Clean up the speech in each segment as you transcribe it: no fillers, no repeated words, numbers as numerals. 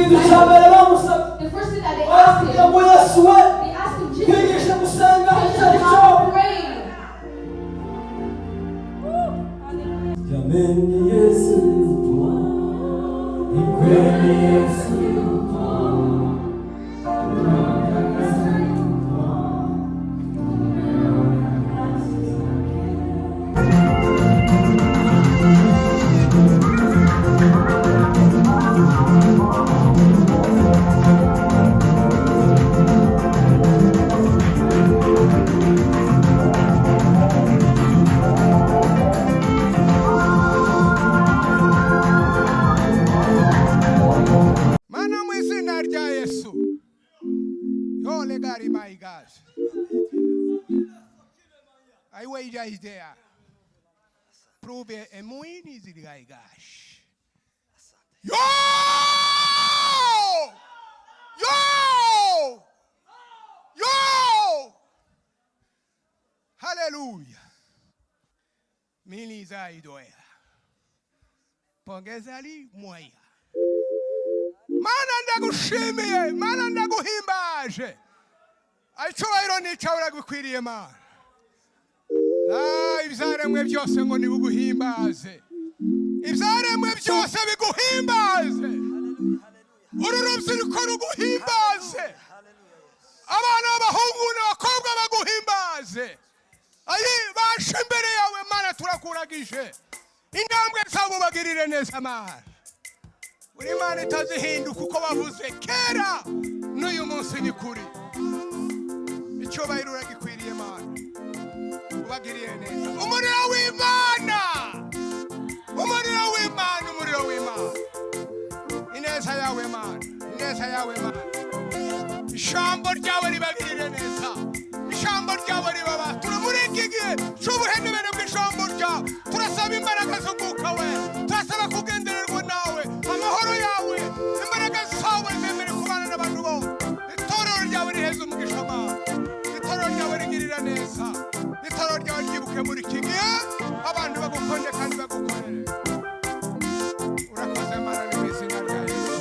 The first thing that they asked him, they asked him, Jesus, teach us how to pray. Is there. Prove a muy easy guy, gosh. Yo! Yo! Yo! Hallelujah. Mili za idoya. Pongezali moya. Mana ndagushimiye, mana ndaguhimbaje. Aicyubahiro n'icyaura gukwiriye mana. Ibyaremwe byose ngo nibuguhimbaze. Ibyaremwe byose biguhimbaze. Uru rubyiruko ruguhimbaze. Abana b'abahungu n'abakobwa baguhimbaze. Ayi bashe imbere yawe mana turakuragije. Intambwe zabo bagirire neza mana. Uri mana itazihinduka uko bavuze kera n'uyu munsi ni kuri. Icyubahiro uragikwiriye mana. Ubagiriye neza. Umuriro w'Imana. Umuriro w'Imana, umuriro w'Imana. Ineza yawe mana. Ineza yawe mana. Ijambo ryawe ribagirire neza. Ijambo ryawe ribaba. Turamuri iki gihe cy'ubuhenebere bw'ijambo ryawe. Turasaba imbaraga z'umwuka we. Turasaba kugendererwa nawe. Amahoro yawe. Imbaraga zawe zemere kubana n'abantu bose. Itorero ryawe riheze umugisha mana. Itorero ryawe rigirira neza. Itorero ryawe ryibuke muri iki gihe. Abantu bagukunde kandi bagukorere. Urakoze mana mu izina rya Yesu.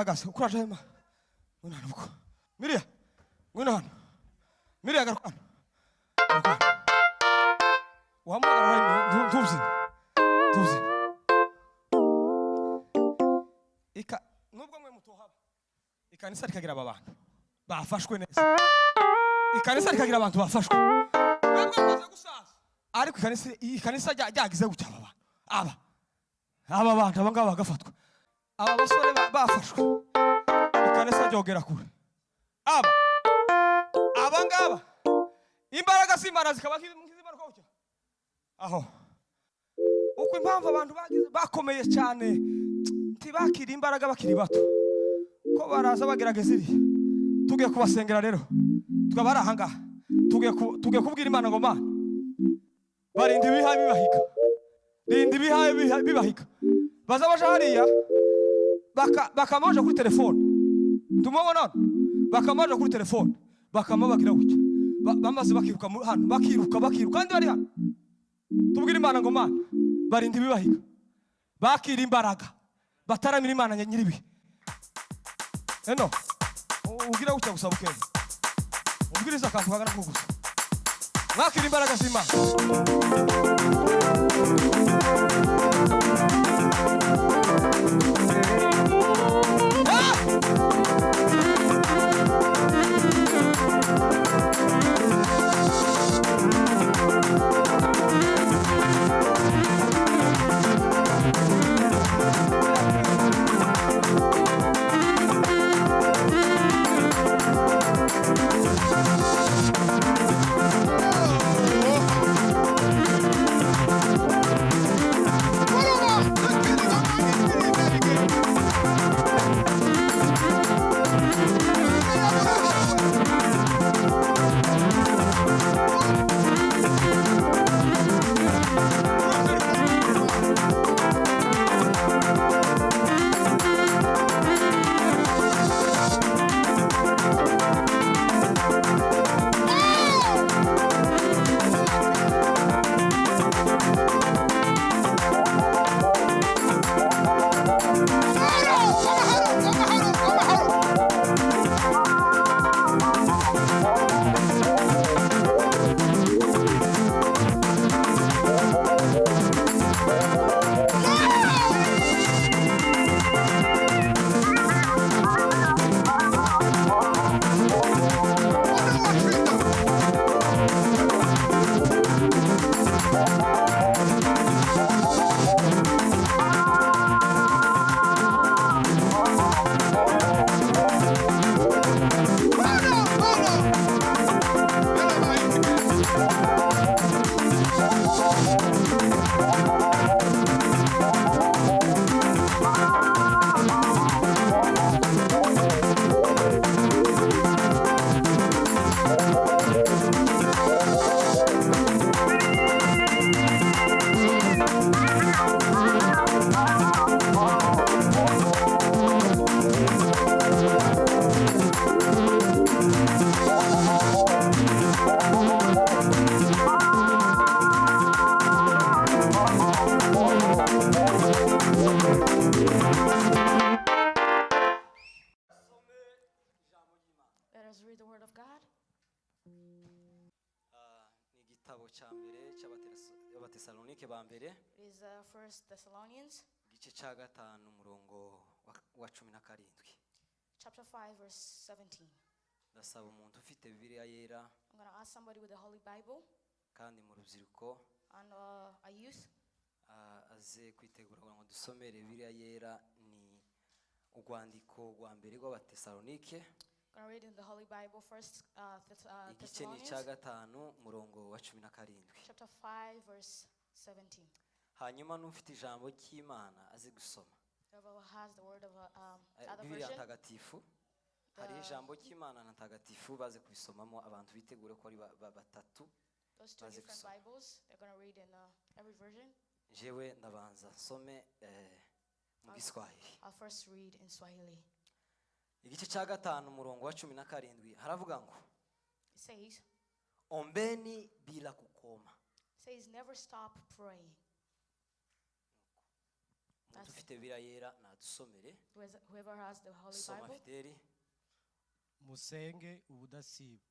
uhagaze ukuraje hema ngwino hano buko Miriya ngwino hano Miriya garuka wamugara ntuzine nubwo mwe mutohaba ikanisa rikagira abantu bafashwe neza ikanisa rikagira abantu bafashwe nubwo maze gusaza ariko ikanisa ryagize gutya aba bantu abangaba bagafatwa aba basore bafashwe ikanisa ryogera kure abangaba imbaraga z'Imana zikaba nk'izimanuka gutya aho uko impamvu abantu bakomeye cyane ntibakira imbaraga bakiri bato ko baraza bagerageza iri tugiye kubasengera rero tukaba ari ahangaha tugiye kubwira Imana ngo Mana barinde ibihaye bibahika baza baje hariya bakamaje kuri telefone tumubona bakamaje kuri telefone bakamabagira gutya bamaze bakiruka hano bakiruka kandi bari hano tubwira Imana ngo Mana barinde ibibahika bakira imbaraga bataramira Imana nyiribi eno ugira gutya gusaba ukene ubwiriza akantu kagana ko gusa bakira imbaraga z'Imana Abatesalonike ba mbere is 1 Thessalonians igice cya gatanu umurongo wa 17 chapter 5 verse 17. ndasaba umuntu ufite Bibiliya yera I'm going to ask somebody with a Holy Bible kandi mu rubyiruko and a youth aze kwitegura ngo dusomere Bibiliya yera ni urwandiko rwa mbere rw'Abatesalonike. I'm going to read in the Holy Bible first igice ni cya gatanu umurongo wa 17 chapter 5 verse 17. hanyuma n'ufite ijambo ry'Imana aze gusoma Whoever has the word of other Bibiliya version, ntagatifu hari ijambo ry'Imana ntagatifu baze kubisomamo abantu bitegure ko ari batatu. those two different Bibles, they're going to read in every version. jewe ndabanza nsome mu Giswahili. I'll first read in Swahili. igice cya gatanu umurongo wa 17 haravuga ngo It says, ombeni bila kukoma. never stop praying. umuntu ufite Bibiliya yera nadusomere. Whoever has the Holy Soma Bible. Fideli. musenge ubudasiba.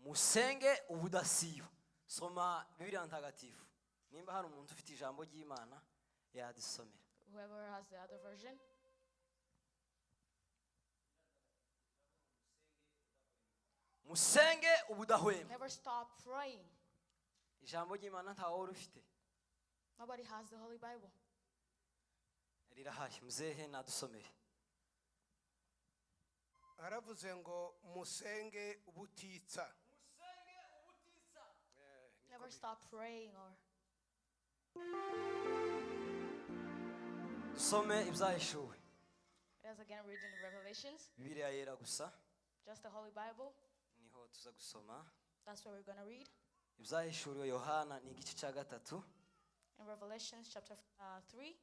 Musenge ubudasiba. Soma Bibiliya ntagatifu. Nimba hari umuntu ufite ijambo ry'Imana yadusomera. Whoever has the other version. Musenge ubudahwema. Never stop praying. Ijambo ry'Imana ntawo rufite. Nobody has the Holy Bible. Rirahari. Muzehe nadusomere. aravuze ngo musenge ubutitsa. Never stop praying or Dusome ibyahishuwe. as again reading the Revelations. Bibiliya yera gusa Just the Holy Bible. niho tuza gusoma. That's what we're going to read. Ibyahishuriwe Yohana ni igice cya 3 In Revelations chapter 3,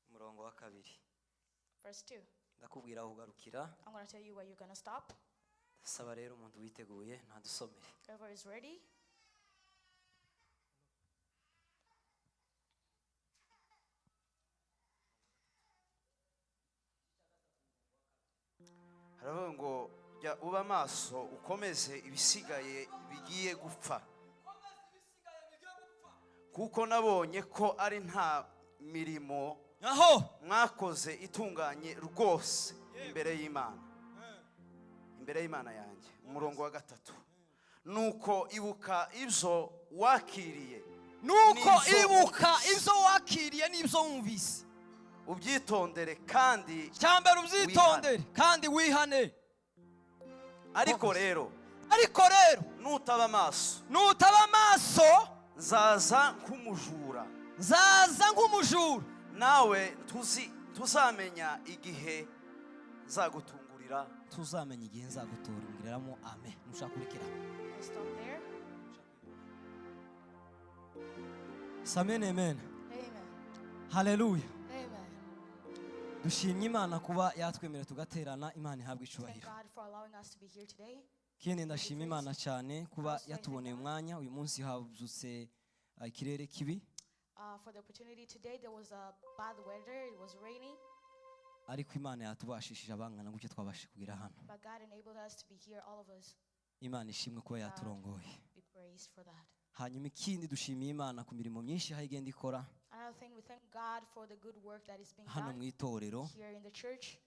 umurongo wa 2. verse 2. Ndakubwira aho ugarukira. I'm going to tell you where you're going to stop. Saba rero umuntu witeguye nadusomere. Whoever is ready. haravuga ngo jya uba maso ukomeze ibisigaye bigiye gupfa kuko nabonye ko ari nta mirimo aho mwakoze itunganye rwose imbere y'Imana yanjye. Umurongo wa 3 nuko ibuka ibyo wakiriye n'ibyo wumvise ubyitondere kandi cyambere ubyitondere kandi wihane. ariko rero nutaba maso nzaza nk'umujura nawe tuzamenya igihe nzagutungurira. Tuzamenya igihe nzagutunguriramo. Amen. Nushaka kurikira. I stop there. Amen, amen. Amen. Hallelujah. Amen. Dushimye Imana kuba yatwemerera tugaterana. Imana ihabwe Thank icubahiro. God for allowing us to be here today. Kindi ndashima Imana cyane kuba yatuboneye umwanya. Uyu munsi havutse ikirere kibi, For the opportunity today, there was a bad weather. It was raining. ariko Imana yatubashishije abangana gutyo twabashe kugira hano. But God enabled us to be here, all of us. Imana ishimwe kuba yaturongoye. Be praised for that. Hanyuma ikindi dushimiye Imana ku mirimo myinshi aho igenda ikora Another thing, we thank God for the good work that is being hano mu done itorero. here in the church.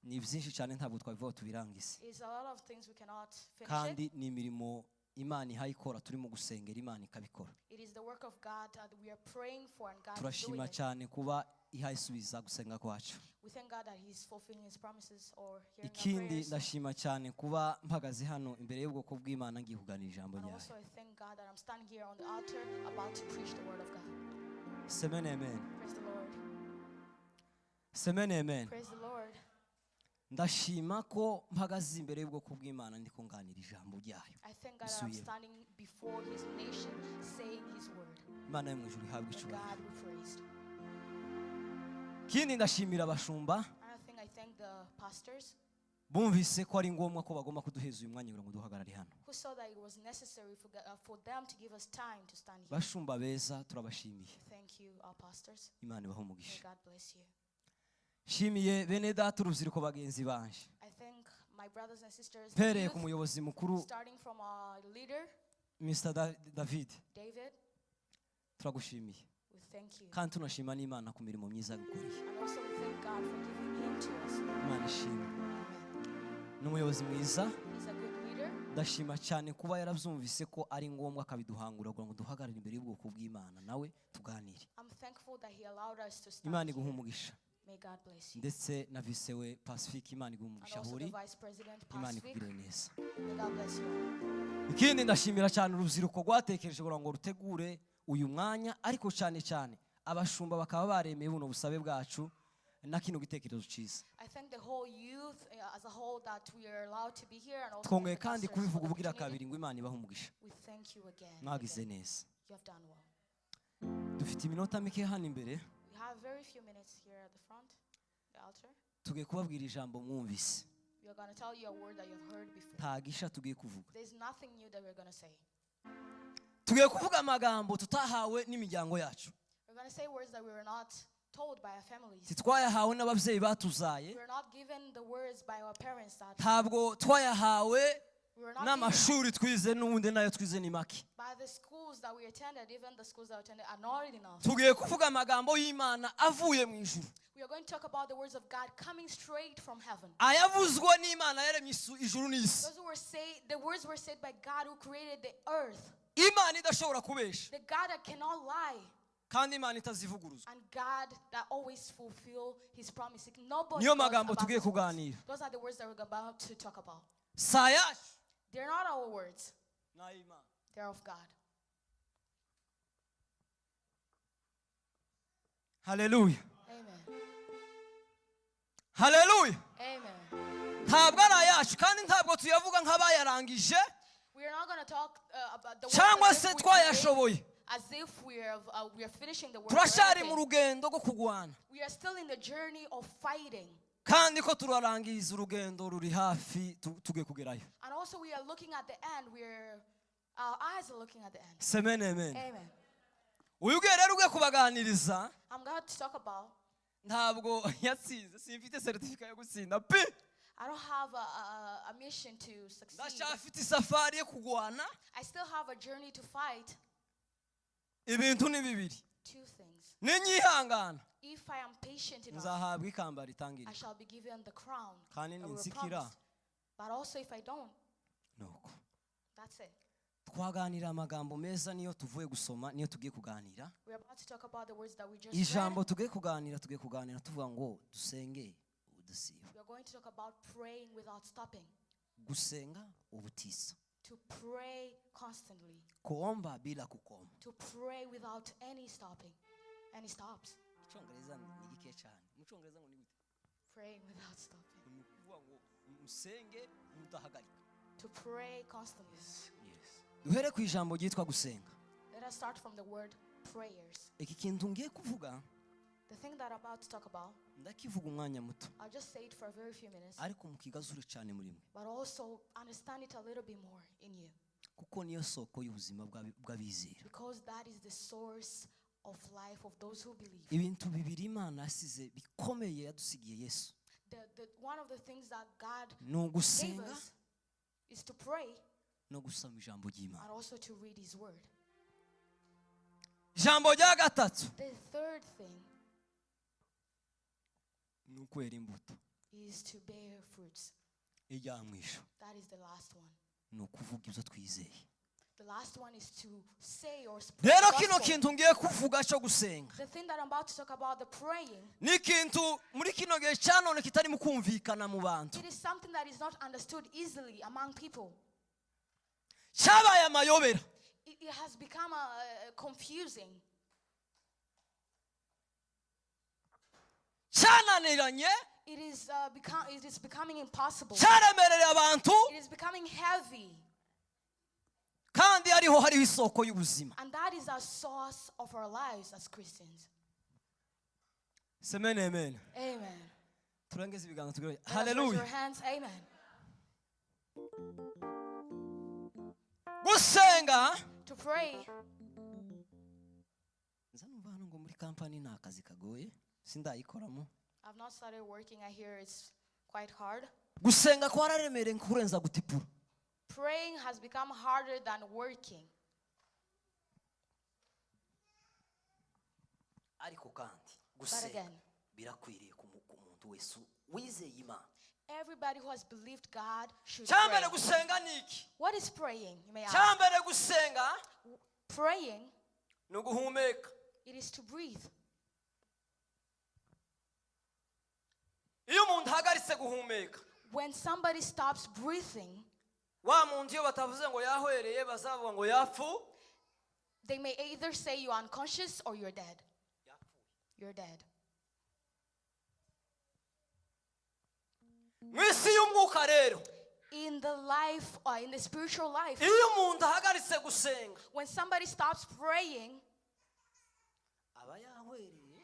Ni byinshi cyane ntabwo twabivuga tubirangize, It's a lot of things we cannot finish it. kandi ni imirimo Imana ihayikora turimo gusengera Imana ikabikora. It is the work of God that we are praying for, and God is doing Turashima it. cyane kuba ihayisubiza gusenga kwacu. We thank God that He's fulfilling His promises or hearing our Ikindi prayers. ndashima cyane kuba mpagaze hano imbere y'ubwoko bw'Imana ngiye kuganira ijambo And ryayo. also I thank God that I'm standing here on the altar about to preach the word of God. Amen, amen. Praise the Lord. Amen, amen. Praise the Lord. Ndashima ko mpagaze imbere y'ubwoko bw'Imana ndi kunganira ijambo ryayo. I thank God that I'm standing before His nation saying His word. Imana yo mu ijuru ihabwe And icubahiro. God be praised. Ikindi ndashimira abashumba Another thing, I thank the pastors bumvise ko ari ngombwa ko bagomba kuduheza uyu mwanya ngo duhagarare hano. who saw that it was necessary for them to give us time to stand here. Bashumba beza turabashimiye. Thank you, our pastors. Imana ibahe May umugisha. God bless you. Shimiye bene data urubyiruko bagenzi banje. I thank my brothers and sisters, the Mpereye ku youth, muyobozi mukuru starting from our leader, Mr. David. David. Turagushimiye. We thank you. Kandi tunashima n'Imana ku mirimo myiza gukoreye. And also we thank God for giving him to us. Imana ishimwe. Amen. N'umuyobozi mwiza. He's a good leader. Ndashima cyane kuba yarabyumvise ko ari ngombwa akabiduhangura kugira ngo duhagarare imbere y'ubwoko bw'Imana nawe tuganire. I'm thankful that he allowed us to stand Imana iguha here. umugisha. May God bless you. Ndetse na vice we Pacifique, Imana iguha And umugisha also the huri. Vice President, Imana Pacific. ikugirire neza. May God bless you. Ikindi ndashimira cyane urubyiruko rwatekereje kugira ngo rutegure uyu mwanya, ariko cyane cyane abashumba bakaba baremeye buno busabe bwacu na kino gitekerezo cyiza. I thank the whole youth as a whole that we are allowed to be here, and also Twongeye the kandi pastors kubivuga for the ubugira opportunity. kabiri ngo Imana ibahe umugisha. We thank you again. Mwagize Again. neza. You have done well. Dufite iminota mike hano imbere, We have very few minutes here at the front, the altar. tugiye kubabwira ijambo mwumvise. We are going to tell you a word that you've heard before. Nta gisha tugiye kuvuga. There's nothing new that we're going to say. Tugiye kuvuga amagambo tutahawe n'imiryango yacu. We're going to say words that we were not told by our families. titwayahawe n'ababyeyi batuzaye, We are not given the words by our parents that ntabwo twayahawe we were not given n'amashuri twize n'ubundi nayo twize ni make. by the schools that we attended. Even the schools that we attended are not enough. tugiye kuvuga amagambo y'Imana avuye mu ijuru, We are going to talk about the words of God coming straight from heaven. ayavuzwe n'Imana yaremye ijuru n'isi. Those who were the words were said by God who created the earth. Imana idashobora kubesha The God that cannot lie. kandi Imana itazivuguruzwa. And God that always fulfill his promises. Nobody Niyo knows magambo about tugiye those words. kuganira. Those are the words that we're about to talk about. Sayacu They're not our words. n'ay'Imana. They're of God. Haleluya. Amen. Haleluya. Amen. Ntabwo ari ayacu kandi ntabwo tuyavuga nk'abayarangije We are not going to talk about the words cyangwa as se if we twayashoboye. as if we are finishing the work. Turacyari mu rugendo rwo kugwana We are still in the journey of fighting. kandi ko turarangiza urugendo ruri hafi tugiye kugerayo. And also we are looking at the end. Our eyes are looking at the end. Semene amen. Amen. Uyu ugiye rero ugiye kubaganiriza I'm going to talk about, ntabwo yatsinze, simfite certificate yo gutsinda pe, I don't have a mission to succeed. ndacyafite isafari yo kugwana. I still have a journey to fight. Ibintu ni bibiri, Two things. ninyihangana If I am patient enough, nzahabwa ikamba I ritangirira, shall be given the crown kandi that we were ninsikira promised. But also if I don't, nuko. that's it. Twaganira amagambo meza niyo tuvuye gusoma, niyo tugiye kuganira. We're about to talk about the words that we just Ijambo read. tugiye kuganira tuvuga ngo dusenge ubusiba, We're going to talk about praying without stopping. gusenga ubutisa, To pray constantly. kuomba bila kukoma. To pray without any stopping. Any stops. Icyongereza ni gike cyane. Mu Cyongereza ngo ni gute? Praying without stopping. Ni ukuvuga ngo musenge mudahagarika. To pray constantly. Yes. Duhere ku ijambo ryitwa gusenga. Let us start from the word prayers. Iki kintu ngiye kuvuga The thing that I'm about to talk about, ndakivuga umwanya muto, I'll just say it for a very few minutes, ariko mukigazure cyane muri mwe, but also understand it a little bit more in you. kuko niyo soko y'ubuzima bw'abizera. Because that is the source of life of those who believe. Ibintu bibiri Imana yasize bikomeye yadusigiye Yesu, One of the things that God ni gave ugusenga us is to pray no gusoma ijambo ry'Imana. and also to read his word. Ijambo rya gatatu The third thing ni ukwera imbuto. is to bear fruits. Ijya mwisho That is the last one. ni ukuvuga ibyo twizeye. The last one is to say or speak Rero the kino gospel. kintu ngiye kuvuga cyo gusenga The thing that I'm about to talk about, the praying, ni ikintu muri kino gihe cya none kitari mu kumvikana mu bantu, it is something that is not understood easily among people. cyabaye amayobera. It has become confusing. Cyananiranye, It is becoming impossible. cyaremereye abantu, It is becoming heavy. kandi hariho isoko y'ubuzima. And that is our source of our lives as Christians. Semene amen. Amen. Turengeze ibiganza tugire Let us raise haleluya. your hands. Amen. Gusenga, To pray, nza numva hano ngo muri kampani nta kazi kagoye, sindayikoramo. I've not started working. I hear it's quite hard. Gusenga kwararemereye kurenza gutipura. Praying has become harder than working. ariko kandi But gusenga again, birakwiriye ku muntu wese wizeye Imana. everybody who has believed God should Cyambere pray. gusenga niki? What is praying? You may ask. Cyambere gusenga Praying, ni uguhumeka. it is to breathe. Iyo umuntu ahagaritse guhumeka, When somebody stops breathing, wa muntu iyo batavuze ngo yahwereye bazavuga ngo yapfu. they may either say you're unconscious or you're dead. You're dead. Mu isi y'umwuka rero, In the life or in the spiritual life, iyo umuntu ahagaritse gusenga when somebody stops praying, aba yahwereye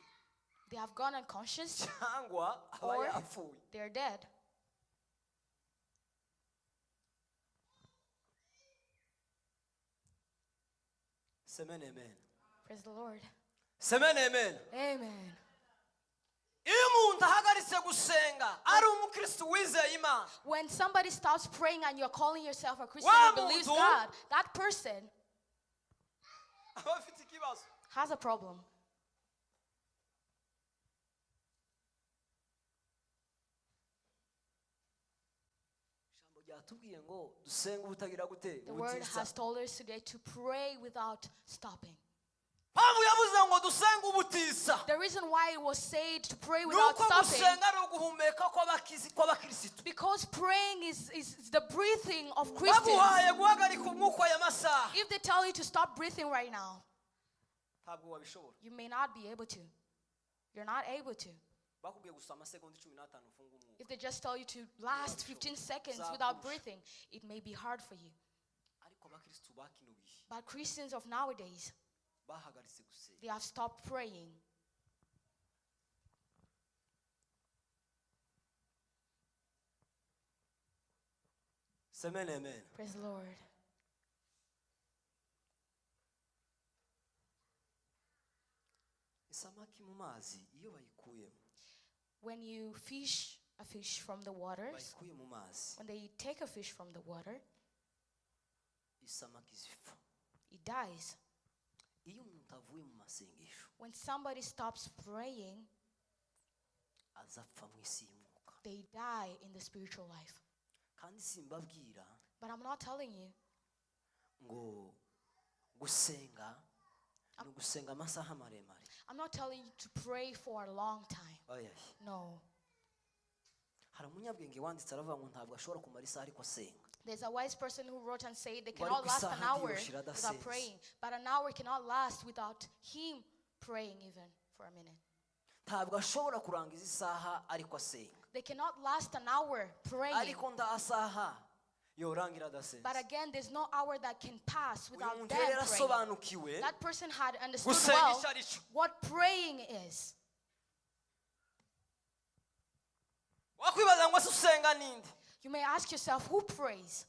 they have gone unconscious cyangwa aba or yapfuye. they're dead. Semene amen. Praise the Lord. Semene amen. Amen. umuntu ahagaritse gusenga ari umukristo wizeye Imana, When somebody stops praying and you're calling yourself a Christian Wa who believes muntu- God, that person aba afite ikibazo. has a problem. Ijambo ryatubwiye ngo dusenge ubutagira gute The word ubutisa. has told us today to pray without stopping. Mpamvu yavuze ngo dusenge ubutisa, The reason why it was said to pray ni without uko stopping, gusenga ari uguhumeka kw'abakirisitu. because praying is the breathing of Christians. baguhaye guhagarika umwuka aya masaha, If they tell you to stop breathing right now, ntabwo wabishobora. you may not be able to. You're not able to. Bakubwiye gusa amasegonda 15 ufunga umwuka. If they just tell you to last 15 seconds without breathing, it may be hard for you. Ariko abakirisitu ba kino gihe But Christians of nowadays, bahagaritse gusenga. they have stopped praying. Amen, amen. Praise the Lord. Isamaki mu mazi iyo bayikuyemo, When you fish a fish from the waters, bayikuye mu mazi, when they take a fish from the water, isamaki zipfa. it dies. Iyo umuntu avuye mu masengesho, When somebody stops praying, azapfa mu isi y'umwuka. they die in the spiritual life. Kandi simbabwira But I'm not telling you ngo gusenga ni ugusenga amasaha maremare. I'm not telling you to pray for a long time. Oya, No. hari umunyabwenge wanditse aravuga ngo ntabwo ashobora kumara isaha ariko asenga. There's a wise person who wrote and said they Bari cannot ku last an isaha hour ntiyoshira without adasenze. praying. But an hour cannot last without him praying even for a minute. Ntabwo ashobora kurangiza isaha ariko asenga. They cannot last an hour praying. Ariko nda saha yorangira adasenze. But again, there's no hour that can pass Uyu without muntu them yari praying. yarasobanukiwe That person had understood gusenga well icyo ari cyo. what praying is. Wakwibaza ngo se usenga ninde? You may ask yourself, who prays?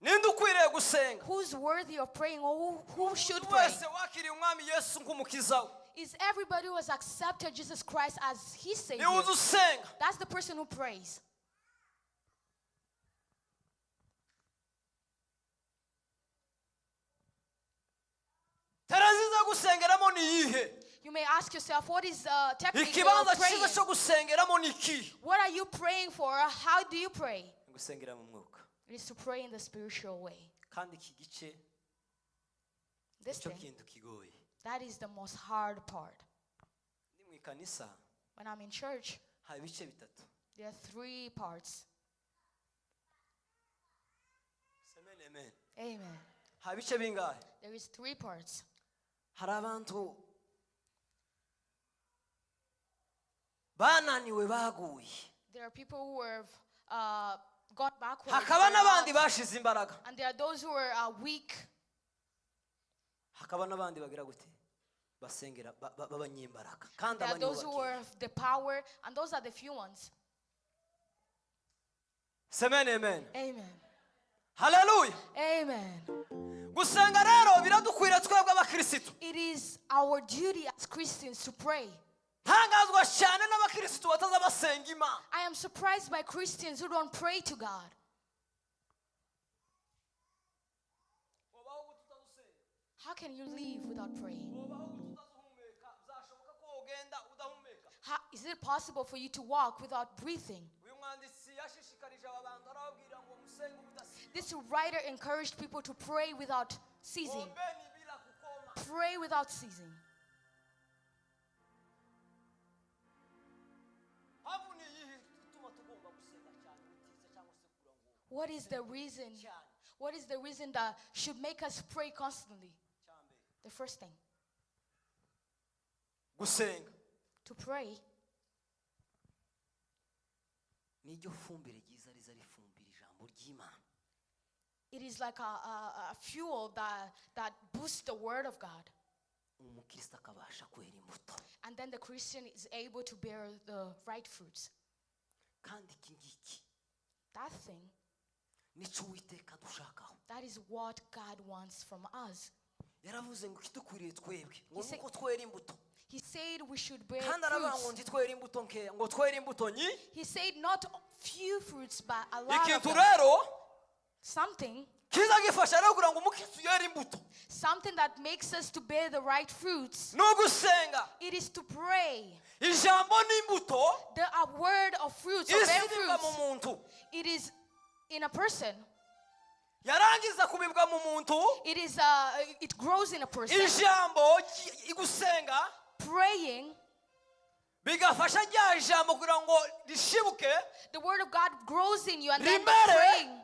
Ninde ukwiriye gusenga? Who's worthy of praying, or who should pray? Wese wakiriye umwami Yesu nk'umukiza we. Is everybody who has accepted Jesus Christ as his Savior? Niwe uzi usenga. That's the person who prays. Tera nziza gusengeramo ni iyihe? You may ask yourself, what is technique Ikibanza of praying? cyiza cyo gusengeramo ni iki? What are you praying for? How do you pray? Gusengera mu mwuka. It is to pray in the spiritual way. Kandi iki gice This cyo thing, kintu kigoye. that is the most hard part. Ndi mu ikanisa When I'm in church, hari ibice bitatu. there are 3 parts. Amen, amen. Amen. Hari ibice bingahe? There is 3 parts. Hari abantu bananiwe baguye. There are people who have gone backwards. Hakaba They're n'abandi not- bashize imbaraga. And there are those who are weak. Hakaba n'abandi bagira gute? Basengera b'abanyembaraga. Kandi There are those who abanyubakira. have the power, and those are the few ones. Amen, amen. Amen. Hallelujah. Amen. Gusenga rero biradukwira twebwe abakirisitu. It is our duty as Christians to pray. Ntangazwa cyane n'abakirisitu bataza basenga Imana. I am surprised by Christians who don't pray to God. How can you live without praying? How, is it possible for you to walk without breathing? Uyu mwanditsi yashishikarije abantu arababwira ngo musenge ubudasiba. This writer encouraged people to pray without ceasing. Ombeni bila kukoma. Pray without ceasing. Havu ni iyihe ituma tugomba gusenga cyane ubutiza cyangwa se kugira ngo What is the reason? cyane What is the reason that should make us pray constantly? cyambere. The first thing, Gusenga to pray niryo fumbire ryiza riza rifumbira ijambo ry'Imana. it is like a fuel that boosts the word of God. Umukristo akabasha kwera imbuto. And then the Christian is able to bear the right fruits. Kandi iki ngiki That thing, nicyo Uwiteka dushakaho. that is what God wants from us. yaravuze ngo kidukwiriye twebwe ngo He said- nuko twera imbuto He said we should bear kandi aravuga ngo fruits. ntitwere imbuto nkeya ngo twere imbuto nyinshi. He said not few fruits, but a lot of Ikintu them. rero Something, kiza gifasha rero kugira ngo umukristo yere imbuto something that makes us to bear the right fruits. ni ugusenga. It is to pray. Ijambo n'imbuto The word of fruits, or isi bear ibibwa mu fruits, muntu, it is in a person. yarangiza kubibwa mu muntu. It is it grows in a person. Ijambo igusenga Praying, bigafasha rya jambo kugira ngo rishibuke the word of God grows in you, and then Rimere. praying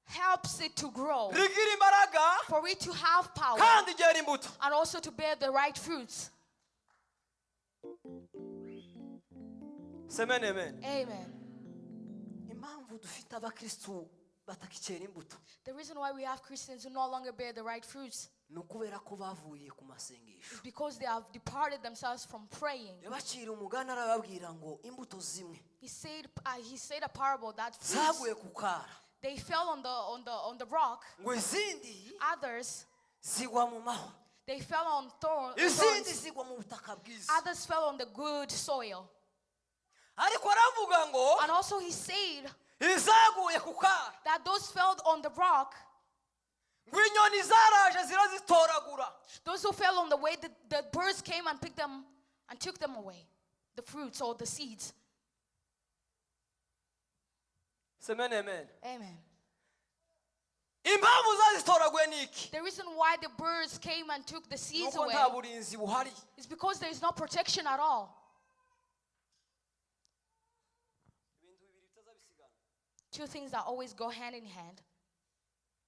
helps it to grow, rigira imbaraga for it to have power, kandi ryera imbuto. and also to bear the right fruits. Semene amen. Amen. Impamvu dufite abakristo batakicera imbuto The reason why we have Christians who no longer bear the right fruits ni ukubera ko bavuye ku masengesho. is because they have departed themselves from praying. Yabacira umugani arababwira ngo imbuto zimwe He said a parable that fruits, zaguye ku kara they fell on the rock. ngo izindi Others, zigwa mu mahwa, they fell on izindi thorns. zigwa mu butaka bwiza. Others fell on the good soil. Ariko aravuga ngo And also he said izaguye ku kara that those fell on the rock, ngo inyoni zaraje zirazitoragura. those who fell on the way, the birds came and picked them and took them away, the fruits or the seeds. Semene amen. Amen. Impamvu zazitoraguye ni iki? The reason why the birds came and took the seeds Nuko away nta burinzi buhari. is because there is no protection at all. Ibintu bibiri bitazabisigana. Two things that always go hand in hand.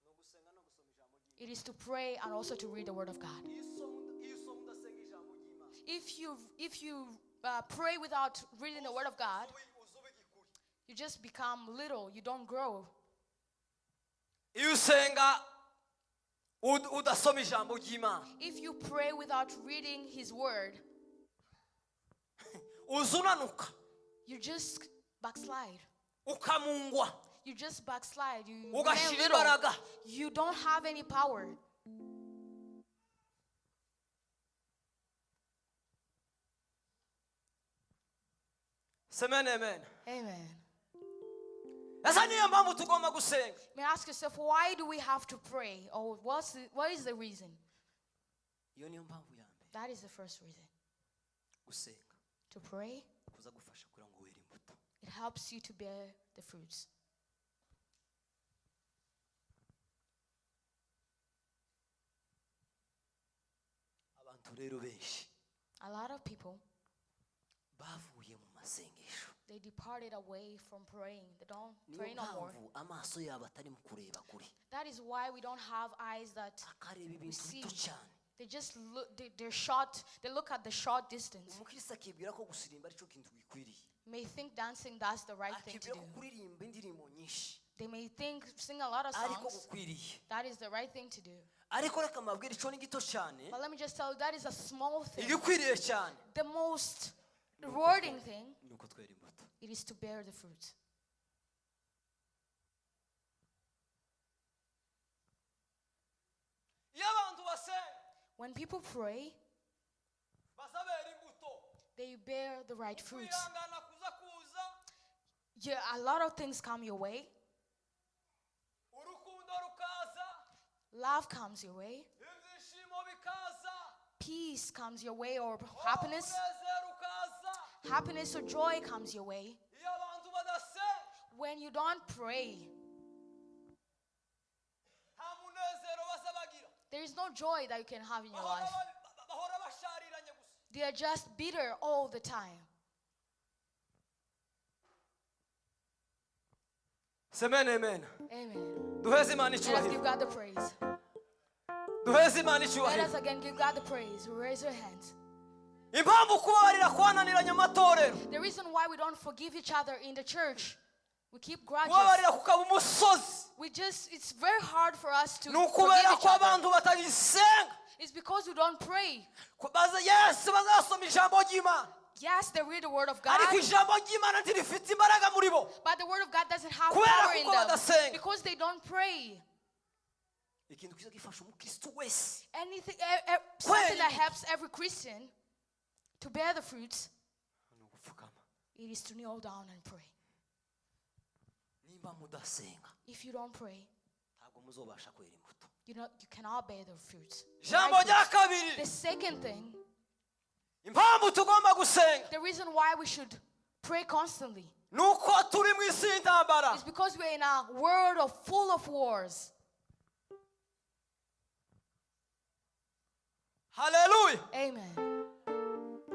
No gusenga no gusoma ijambo ry'Imana. It is to pray and also to read the word of God. Iyo usoma udasenga ijambo ry'Imana, If you pray without reading the word of God, uzuba igikuri. you just become little. You don't grow. Iyo usenga udasoma ijambo ry'Imana, If you pray without reading His word, uzunanuka, you just backslide. ukamungwa, You just backslide. You remain ugashira little. imbaraga. You don't have any power. Semene amen. Amen. Esa niyo mpamvu tugomba gusenga. May I ask yourself, why do we have to pray? Or what is the reason? Iyo niyo mpamvu ya mbere. That is the first reason. Gusenga To pray, kuza gufasha kugira ngo were imbuto. it helps you to bear the fruits. Abantu rero benshi A lot of people, bavuye mu masengesho. they departed away from praying. They don't Niyo pray no more. mpamvu amaso yabo atari mu kureba kure, That is why we don't have eyes that akareba ibintu see. bito cyane. They just look, they're short, they look at the short distance. Umukristo akibwira ko gusirimba aricyo kintu gikwiriye, May think dancing that's the right thing to akibwira ko do. kuririmba indirimbo nyinshi They may think sing a lot of ariko songs, gukwiriye. that is the right thing to do. Ariko reka mbabwire icyo ni gito cyane, But let me just tell you, that is a small thing. igikwiriye cyane The most rewarding thing, ni uko twera imbuto. it is to bear the fruit. Iyo abantu basenga When people pray, bazabera imbuto, they bear the right fruits. kwihangana kuza kuza, Yeah, a lot of things come your way. urukundo rukaza, Love comes your way. ibyishimo bikaza, Peace comes your way, or happiness. umunezero ukaza. Happiness or joy comes your way. Iyo abantu badasenga When you don't pray, nta munezero baza bagira, there is no joy that you can have in your life. bahora bashariranye gusa. They are just bitter all the time. Semene amen. Amen. Duheze Imana Let us icyubahiro. give God the praise. Duheze Imana Let us icyubahiro. again give God the praise. Raise your hands. Impamvu kubabarira kwananiranye amatorero, The reason why we don't forgive each other in the church, we keep grudges. kubabarira kukaba umusozi, It's very hard for us to ni forgive ukubera each ko other. abantu batagisenga. It's because we don't pray. Yes, bazasoma ijambo ry'Imana, Yes, they read the word of ariko God, ijambo ry'Imana ntirifite imbaraga muri bo. but the word of God doesn't have Kubera power in kuko them badasenga. because they don't pray. Ikintu kiza gifasha umukristo wese anything, something that helps every Christian to bear the fruits, ni ugupfukama. it is to kneel down and pray. Nimba mudasenga If you don't pray, ntabwo muzobasha kwera imbuto. you cannot bear the fruits. Ijambo rya kabiri, The second thing, impamvu tugomba gusenga the reason why we should pray constantly nuko turi mu isi y'intambara. is because we're in a world full of wars. Haleluya. Amen.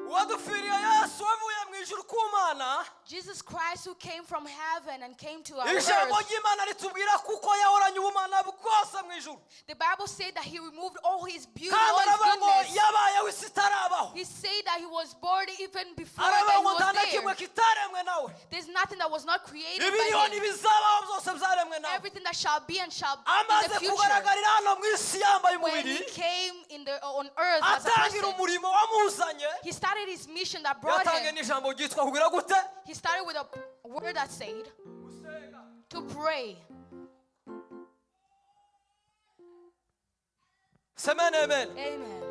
Uwadupfiriye Yesu wavuye mu ijuru ku Mana. Jesus Christ, who came from heaven and came to our Ijambo earth, ry'Imana ritubwira kuko yahoranye ubumana bwose mu ijuru. the Bible said that he removed all his beauty, Kandi all his aravuga ngo goodness. yabayeho isi itarabaho. He said that he was born even before that Aravuga he ngo nta na was kimwe there. kitaremwe nawe. There's nothing that was not created Ibiriho by him. n'ibizabaho byose byaremwe nawe. Everything that shall be and shall be in Amaze the future. kugaragarira hano mu isi yambaye When umubiri, he came on earth as a atangira person, umurimo wamuzanye. he started his mission that brought Yatangiye him. n'ijambo ryitwa kugira gute? He started with a word that said to pray. Semene amen. Amen.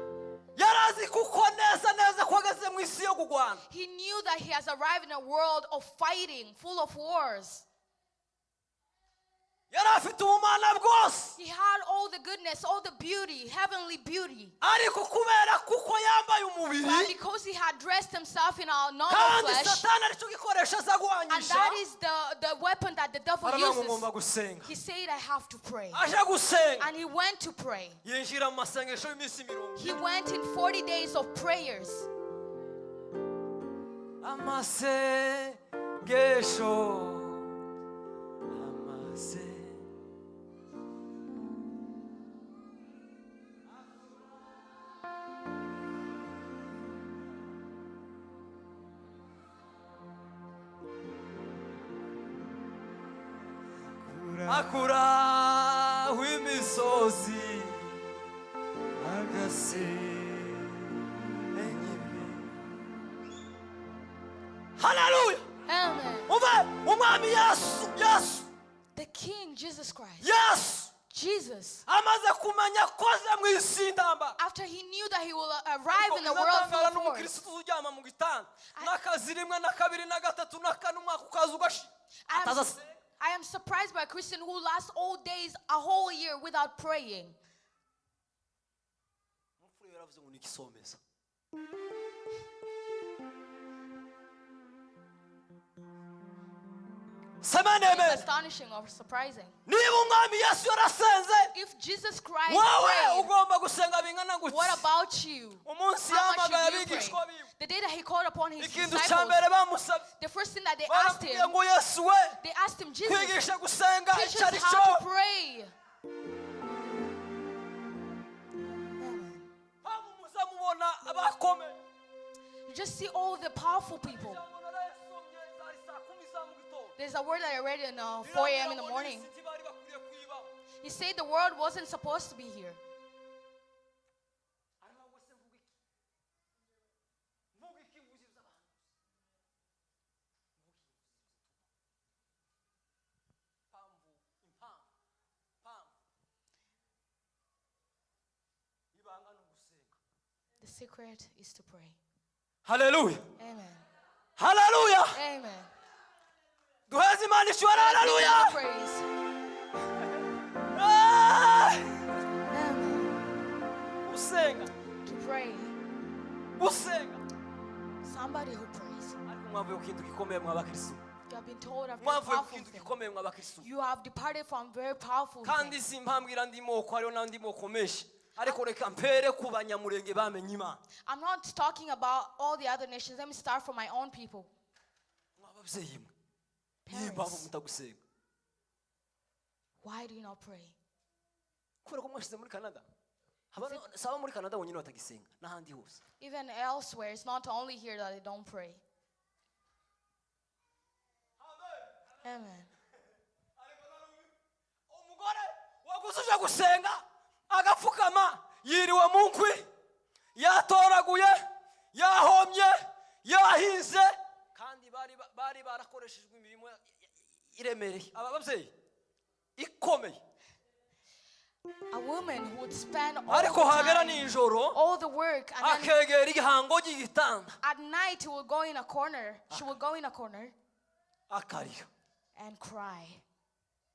Yarazi kuko neza ko ageze mu isi yo kugwana. He knew that he has arrived in a world of fighting, full of wars. Yari afite ubumana bwose. He had all the goodness, all the beauty, heavenly beauty. Ariko kubera kuko yambaye But umubiri, because he had dressed himself in our normal kandi flesh, Satani aricyo gikoresha aza and guhanyisha, that is the weapon that the devil aravuga ngo uses, ngomba gusenga. he said, I have to pray. Aje gusenga, And he went to pray. yinjira mu masengesho y'iminsi 40. He went in 40 days of prayers. Amasengesho, amase. Akuraho imisozi agasenyime. Hallelujah. Amen. Umwami Yesu, The King, Jesus Christ. Yesu Jesus. amaze kumenya ko aje mu isi y'intambara. After he knew that he will arrive in the world full of wars. n'umukristo uryama mu gitanda n'akazi rimwe na kabiri na gatatu na kane umwaka ukaza ugashira. I am surprised by a Christian who lasts all days, a whole year without praying. Umufure yaravuze ngo nikisomeza. It's astonishing or surprising. Niba umwami Yesu yarasenze, If Jesus Christ wowe prayed, ugomba gusenga bingana gutya. what about you? Umunsi How much yamagaye should you pray? abigishwa biwe, The day that he called upon his ikintu cya disciples, mbere bamusabye, the first thing that they asked baramubwiye him, ngo Yesu we, they asked him, Jesus, kwigisha gusenga teach icyo ari us cyo. how to pray. Mpamvu muza mubona abakomeye. You just see all the powerful people. Ijambo narayisomye zari saa 10 za mu gitondo. There's a word that I read in 4 a.m. in the morning. Ntibari bakwiriye kuyibamo. He said the world wasn't supposed to be here. The secret is to pray. Hallelujah. Amen. Hallelujah. Amen. Duheze Imana ishwara. Give Hallelujah. God praise. Amen. Usenga. To pray. Usenga. Somebody who prays. Ariko mwavuye ku kintu gikomeye mwa bakristo. You have been told of a Mwavuye ku powerful kintu thing. gikomeye mwa bakristo. You have departed from very powerful Kandi things. simpambwira ndi moko hariho n'andi moko menshi. Ariko reka mpere ku banyamurenge bamenye Imana. I'm not talking about all the other nations. Let me start from my own people. Mwababyeyi mwe. Niyo mpamvu mutagusenga. Why do you not pray? Kubera ko mwashize muri Canada. Saba muri Canada wonyine batagisenga n'ahandi hose. Even elsewhere, it's not only here that they don't pray. Amen. Umugore wagusuje gusenga agapfukama yiriwe mu nkwi yatoraguye yahomye yahinze kandi bari barakoreshejwe imirimo iremereye aba babyeyi ikomeye. A woman who would spend ariko hagera nijoro all the work, and then akegera igihango cy'igitanda at night she would go in a corner. She would go in a corner akarira. and cry.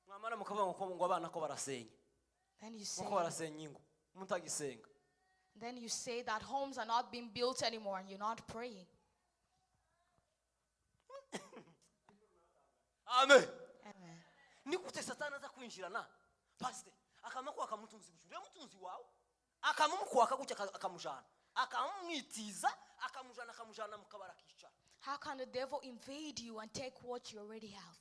Mwamara mukavuga ngo abana ko barasenya. Then you say, Uko barasenya ingo. Mutagisenga. then you say that homes are not being built anymore and you're not praying. Amen. Amen. Ni gute satani aza kwinjirana? Pastor, akamako akamutunzi gushura mutunzi wawe. Akamumukwaka gutya akamujana. Akamumwitiza, akamujana mukabara kicara. How can the devil invade you and take what you already have?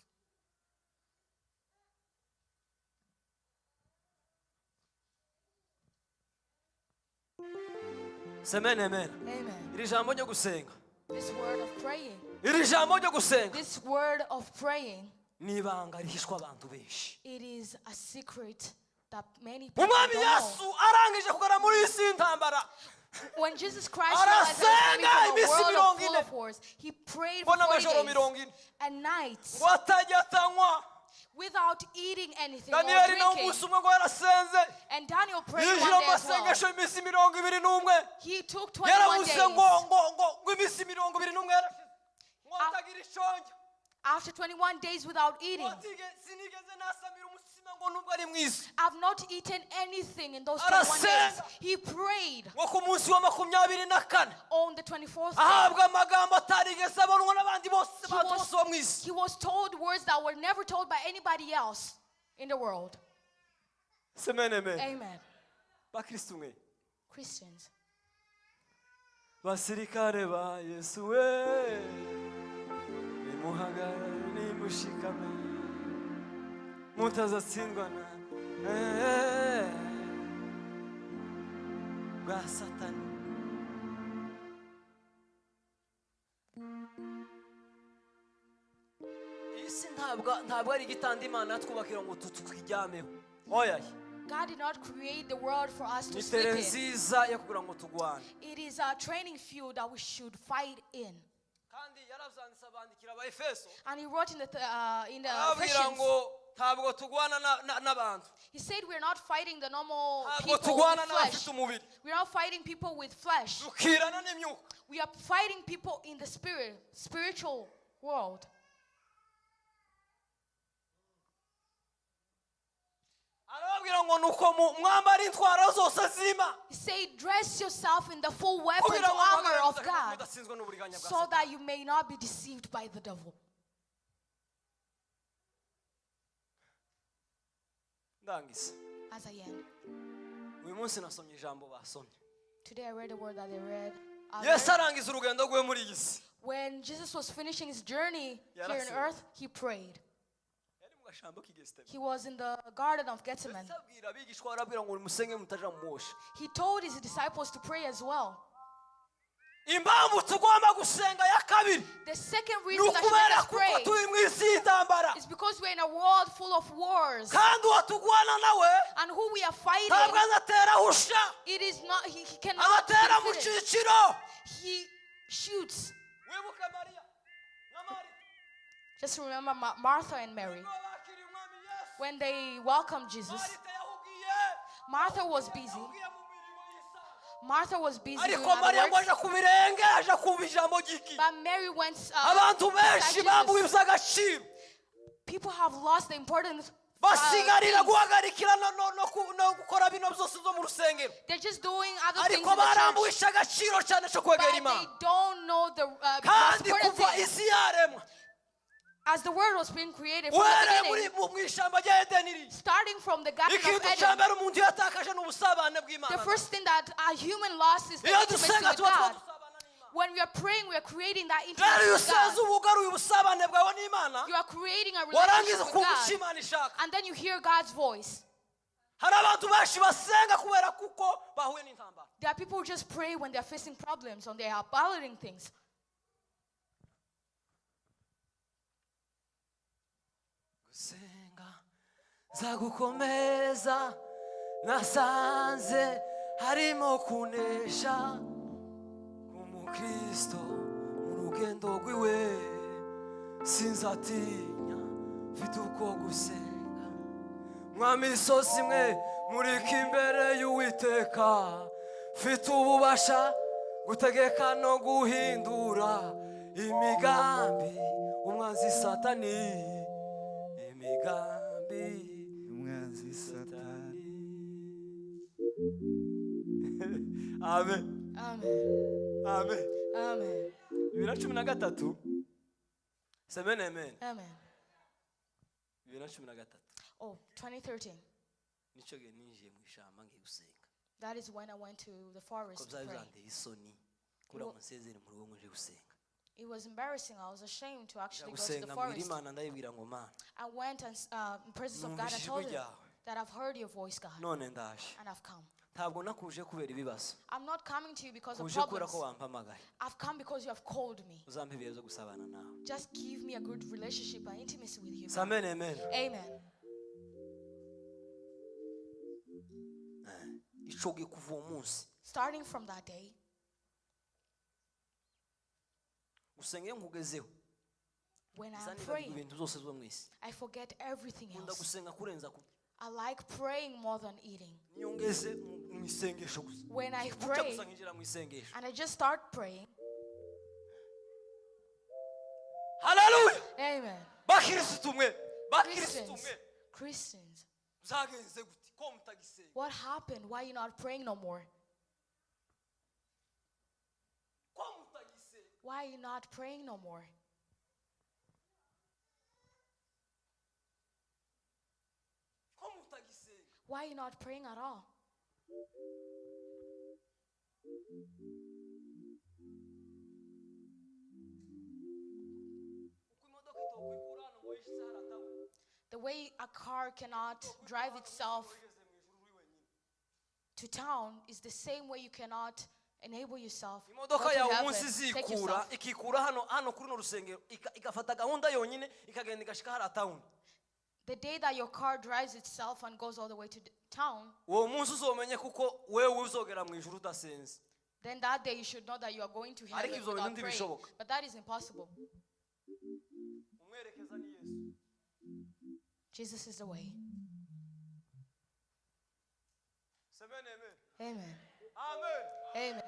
Amen, amen. Amen. Iri jambo ryo gusenga. This word of praying. Iri jambo ryo gusenga. This word of praying. Nibanga rihishwa abantu benshi. It is a secret that many people Umwami don't know. Yesu arangije kugara muri isi ntambara. When Jesus Christ realized that he was coming from a world full of wars, he prayed for 40 days and nights without eating anything or drinking. And Daniel prayed one day as well. He took 21 days. After 21 days without eating, I've not eaten anything in those 21 days. He prayed on the 24th day. He was told words that were never told by anybody else in the world. Amen. Christians. Basirikare ba Yesu we nimuhagarare nimushikame mutazatsindwa na bwa Satani. Isi ntabwo ari igitanda Imana twubakira ngo tukijyameho. Oya. God did not create the world for us to Ni sleep tere in. nziza yo kugira ngo tugwane. It is a training field that we should fight in. Kandi yaravanditse abandikira aba Efeso. And he wrote in the Ababwira Ephesians, ngo ntabwo tugwana n'abantu. he said we're not fighting the normal Ntabwo people with tugwana flesh. n'abafite umubiri. We're not fighting people with flesh. Dukirana n'imyuka. We are fighting people in the spiritual world. Arababwira ngo nuko mwambara intwaro zose zima. He said, dress yourself in the full weapons Kugira ngo armor of God, mudatsinzwe n'uburiganya bwa so Satani. that you may not be deceived by the devil. Ndangiza. As I end, Uyu munsi nasomye ijambo basomye. today I read the word that they read. Yesu arangiza urugendo rwe muri iyi si. When Jesus was finishing his journey here on Yarasenga. earth, he prayed. Yari mu gashambo k'Igesitemu. He was in the Garden of Gethsemane. Abwira abigishwa arabwira ngo musenge mutaja mu mosha. He told his disciples to pray as well. Impamvu tugomba gusenga ya kabiri. The second Ni reason that ukubera let us kuko pray turi mu isi y'intambara. is because we're in a world full of wars. Kandi uwo tugwana nawe And who we are fighting, ntabwo azatera husha. it is not, he cannot Abatera mu defeat it. ciciro. He shoots. Wibuke Mariya na Mari. Just remember Martha and Mary. Nibo bakiriye umwami Yesu. When they welcomed Jesus, Marita yahugiye. Martha was busy. Yahugiye mu mirimo y'Isaka. Martha was busy doing Ariko Mariya other ngo works. aje ku birenge aje kumva ijambo ry'iki. But Mary went Abantu benshi beside bambuwe Jesus. iby'agaciro. People have lost the importance. Basigarira Things. guhagarikira no gukora bino byose zo mu rusengero. They're just doing other things Ariko in the church. barambuwisha agaciro cyane cyo kwegera But they Imana. don't know the most Kandi important kuva thing. isi yaremwa As the word was being created from the uhereye muri beginning, mu ishyamba rya Edeni, starting from the Garden of ikintu cya Eden, mbere umuntu yatakaje ni ubusabane the bw'Imana. first thing that a human lost is the Iyo intimacy dusenga with tuba God. dusabana n'Imana. When we are praying, we are creating that Rero intimacy iyo with God. usenze uba ugaruye ubusabane bwawe n'Imana, You are creating a warangiza relationship with ukumva icyo God. Imana ishaka. And then you hear God's voice. Hari abantu benshi basenga kubera kuko bahuye n'intambara. There are people who just pray when they're facing problems, when they are battling things. Gusenga zagukomeza nasanze harimo kunesha k'umukristo mu rugendo rwiwe sinzatinya mfite uko gusenga mwami isosi imwe murika imbere y'Uwiteka mfite ububasha gutegeka no guhindura imigambi umwanzi satani imigambi umwanzi satani. amen Amen. amen Amen. 2013 semene amen Amen. 2013 Oh, 2013. nico gihe ninjiye mu ishamba ngiye gusenga That is when I went to the ko forest to byari pray. byanteye isoni kura munsezere mu rugo nje gusenga It was embarrassing. I was ashamed to actually go to gusenga the mbwira forest. Imana ndayibwira ngo Mana I went and in presence of God and numvise told ijwi him ryawe that I've heard your voice, God, none ndaje and I've come. ntabwo nakuje kubera ibibazo I'm not coming to you because of kuje kubera problems. ko wampamagaye I've come because you have called me. uzampe ibihe byo gusabana nawe Just give me a good relationship and intimacy with you. God. amen amen Amen. ico gihe kuva uwo munsi Starting from that day, gusenga iyo nkugezeho when I'm zanira praying, ibintu byose zo mu isi I forget everything nkunda else. gusenga kurenza kurya I like praying more than eating. niyo ngeze mu isengesho gusa When I guca pray gusa nkinjira mu isengesho and I just start praying, haleluya amen. bakirisitu mwe bakirisitu Christians, mwe Christians, zagenze gute ko mutagisenga what happened? Why are you not praying no more? ko mutagisenga Why are you not praying no more? ko mutagisenga Why are you not praying at all? uko imodoka itokwikura hano ngo yishyize haratawe The way a car cannot drive itself ugeze mu ijuru uri wenyine to town is the same way you cannot enable yourself. go imodoka to yawe heaven, umunsi take izikura yourself. ikikura hano kuri no rusengero igafata gahunda yonyine ikagenda igashika haratawuni The day that your car drives itself and goes all the way to the town, uwo munsi uzomenye kuko wewe uzogera mu ijuru udasenze then that day you should know that you are going to Ariko heaven ibyo bintu without praying. ntibishoboka. But that is impossible. umwerekeza ni yesu Jesus is the way. semene amen Amen. amen Amen.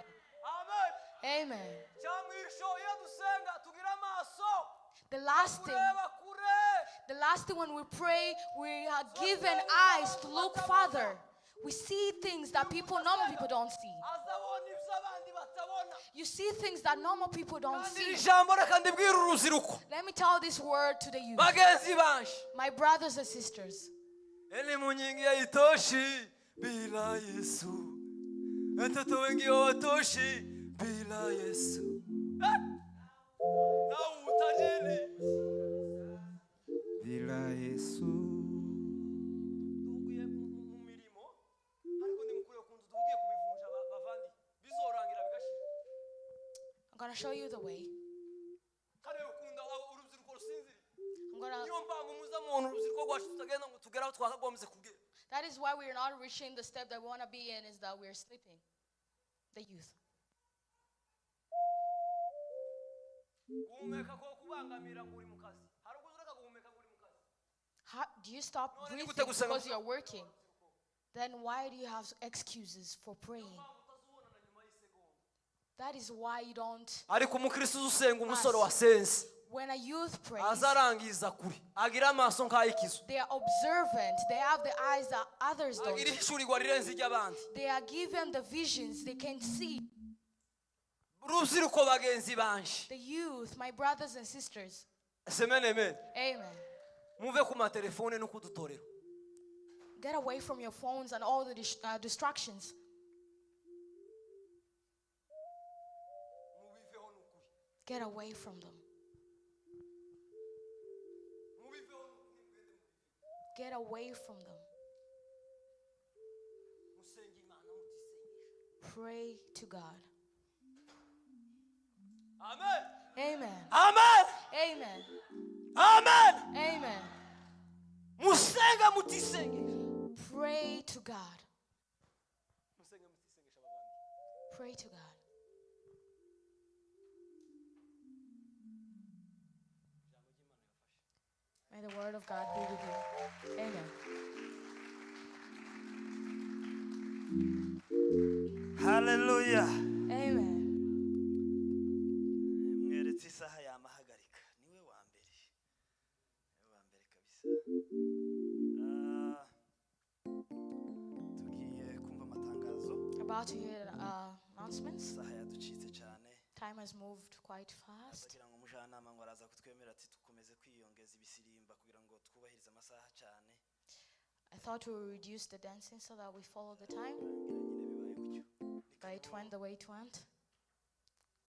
amen Amen. cyamwisho iyo dusenga tugira amaso The last thing, kureba kure when we pray, we are given eyes to look farther. We see things that normal people don't see. azabona ibyo abandi batabona You see things that normal people don't kandi iri see. jambo reka ndibwira urubyiruko Let me tell this word to the youth. bagenzi banje My brothers and sisters, eli munyingi haitoshi bila Yesu watoto wengi hawatoshi bila Yesu na utajiri bila Yesu. tuvugiye mu mirimo ariko ndi mukuru kunzu tuvugiye kubivunja bavandi bizorangira bigashira I'm going to show you the way. kandi ukunda urubyiruko rusinzira I'm gonna, niyo mpamvu muza muntu urubyiruko rwacu tutagenda ngo tugere aho twakagombye kugera that is why we're not reaching the step that we want to be in, is that we're sleeping. The youth. guhumeka ko kubangamira ngo uri mu kazi hari ubwo ureka guhumeka ngo uri mu kazi Do you stop No, breathing nigute gusenga because you're working? Then why do you have excuses for praying? utazubonana nyuma y'isegonda That is why you don't. ariko umukristo usenga umusore wasenze When a youth prays, azarangiza kure agira amaso nk'ay'ikizu they are observant. They have the eyes that others don't. agira ishurirwa rirenze iry'abandi They are given the visions they can see. urubyiruko bagenzi banje The youth, my brothers and sisters. semene amen Amen. muve ku matelefone no kudutorero Get away from your phones and all the distractions. mubiveho n'ukuri Get away from them. mubiveho n'ukuri Get away from them. musenge imana mutisengesha Pray to God. amen Amen. amen Amen. amen Amen. musenga mutisengesha Pray to God. musenge mutisengesha abavandi Pray to God. ijambo ry'imana yafashe May the word of God be with you. Amen. haleluya Amen. mweretse isaha yamahagarika niwe wa mbere kabisa. Tugiye kumva amatangazo. About to hear announcements. Isaha yaducitse cyane. Time has moved quite fast. Kugira ngo umujyanama ngo araza kutwemera ati dukomeze kwiyongeza ibisirimba kugira ngo twubahirize amasaha cyane. I thought we would reduce the dancing so that we follow the time. But it went the way it went.